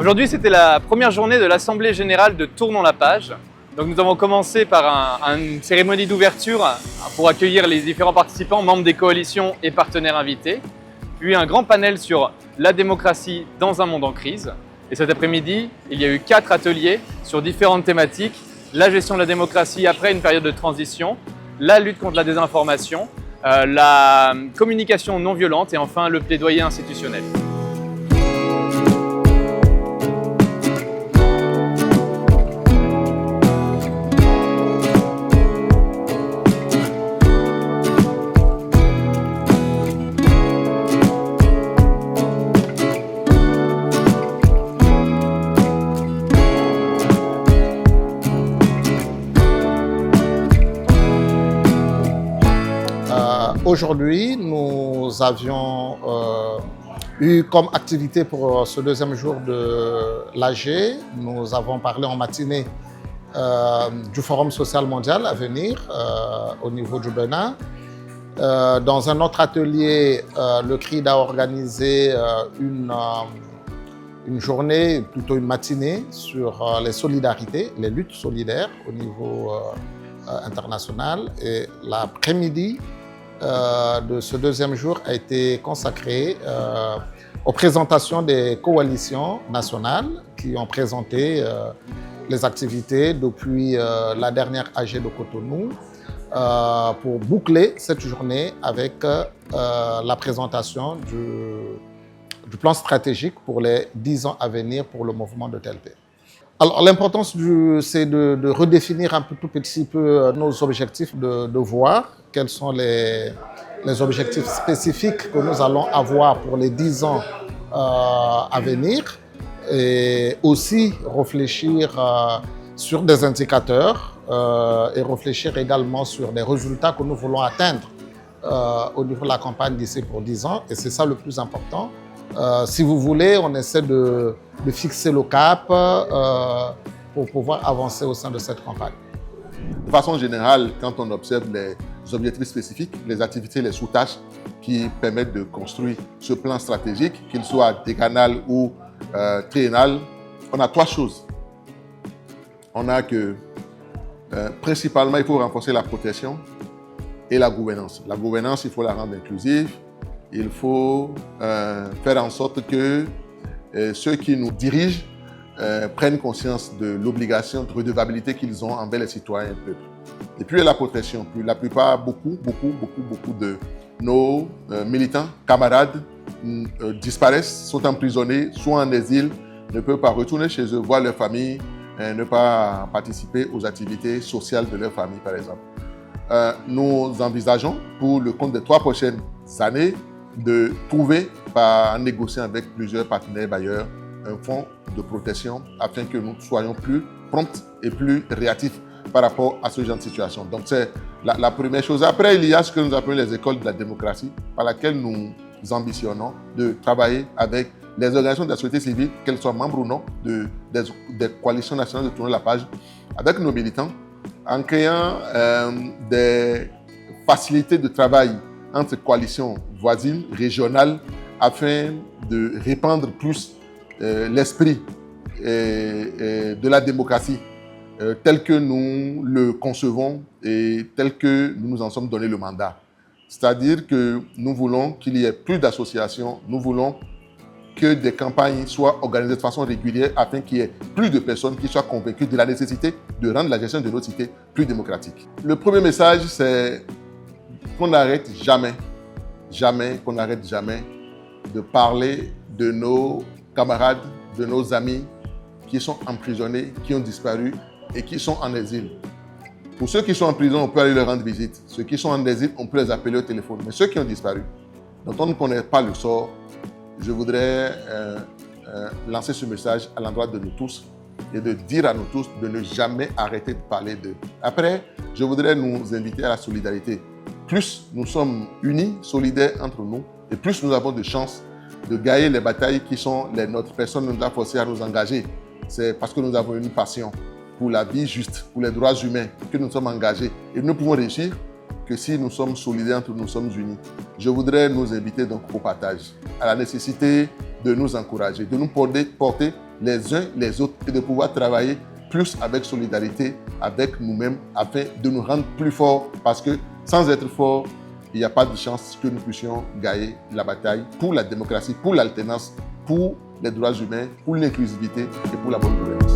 Aujourd'hui, c'était la première journée de l'Assemblée Générale de Tournons la Page. Donc nous avons commencé par une cérémonie d'ouverture pour accueillir les différents participants, membres des coalitions et partenaires invités. Puis un grand panel sur la démocratie dans un monde en crise. Et cet après-midi, il y a eu 4 ateliers sur différentes thématiques. La gestion de la démocratie après une période de transition, la lutte contre la désinformation, la communication non violente et enfin le plaidoyer institutionnel. Aujourd'hui, nous avions eu comme activité pour ce deuxième jour de l'AG, nous avons parlé en matinée du Forum social mondial à venir au niveau du Bénin. Dans un autre atelier, le CRID a organisé une journée, plutôt une matinée, sur les solidarités, les luttes solidaires au niveau international. Et l'après-midi de ce deuxième jour a été consacré aux présentations des coalitions nationales qui ont présenté les activités depuis la dernière AG de Cotonou pour boucler cette journée avec la présentation du plan stratégique pour les 10 ans à venir pour le mouvement de TLP. Alors l'importance, c'est de redéfinir un tout petit peu nos objectifs, de voir quels sont les objectifs spécifiques que nous allons avoir pour les 10 ans à venir et aussi réfléchir sur des indicateurs et réfléchir également sur des résultats que nous voulons atteindre au niveau de la campagne d'ici pour 10 ans et c'est ça le plus important. Si vous voulez, on essaie de fixer le cap pour pouvoir avancer au sein de cette campagne. De façon générale, quand on observe les objectifs spécifiques, les activités, les sous-tâches qui permettent de construire ce plan stratégique, qu'il soit décanal ou triennal, on a 3 choses. On a que, principalement, il faut renforcer la protection et la gouvernance. La gouvernance, il faut la rendre inclusive. Il faut faire en sorte que ceux qui nous dirigent prennent conscience de l'obligation de redevabilité qu'ils ont envers les citoyens et le peuple. Et puis la protection. Puis la plupart, beaucoup de nos militants, camarades disparaissent, sont emprisonnés, soit en exil, ne peuvent pas retourner chez eux, voir leur famille, ne pas participer aux activités sociales de leur famille, par exemple. Nous envisageons, pour le compte des 3 prochaines années, de trouver, en négociant avec plusieurs partenaires bailleurs, un fonds de protection afin que nous soyons plus prompts et plus réactifs par rapport à ce genre de situation. Donc c'est la première chose. Après, il y a ce que nous appelons les écoles de la démocratie, par laquelle nous ambitionnons de travailler avec les organisations de la société civile, qu'elles soient membres ou non des coalitions nationales de Tourner la Page, avec nos militants, en créant des facilités de travail entre coalitions voisines, régionales, afin de répandre plus l'esprit de la démocratie tel que nous le concevons et tel que nous nous en sommes donné le mandat. C'est-à-dire que nous voulons qu'il y ait plus d'associations, nous voulons que des campagnes soient organisées de façon régulière afin qu'il y ait plus de personnes qui soient convaincues de la nécessité de rendre la gestion de nos cités plus démocratique. Le premier message, c'est qu'on n'arrête jamais de parler de nos camarades, de nos amis qui sont emprisonnés, qui ont disparu et qui sont en exil. Pour ceux qui sont en prison, on peut aller leur rendre visite. Ceux qui sont en exil, on peut les appeler au téléphone. Mais ceux qui ont disparu, dont on ne connaît pas le sort, je voudrais lancer ce message à l'endroit de nous tous et de dire à nous tous de ne jamais arrêter de parler d'eux. Après, je voudrais nous inviter à la solidarité. Plus nous sommes unis, solidaires entre nous, et plus nous avons de chances de gagner les batailles qui sont les nôtres. Personne ne nous a forcé à nous engager. C'est parce que nous avons une passion pour la vie juste, pour les droits humains, que nous sommes engagés. Et nous pouvons réussir que si nous sommes solidaires entre nous, sommes unis. Je voudrais nous inviter donc au partage, à la nécessité de nous encourager, de nous porter les uns les autres et de pouvoir travailler plus avec solidarité, avec nous-mêmes, afin de nous rendre plus forts, parce que sans être forts, il n'y a pas de chance que nous puissions gagner la bataille pour la démocratie, pour l'alternance, pour les droits humains, pour l'inclusivité et pour la bonne gouvernance.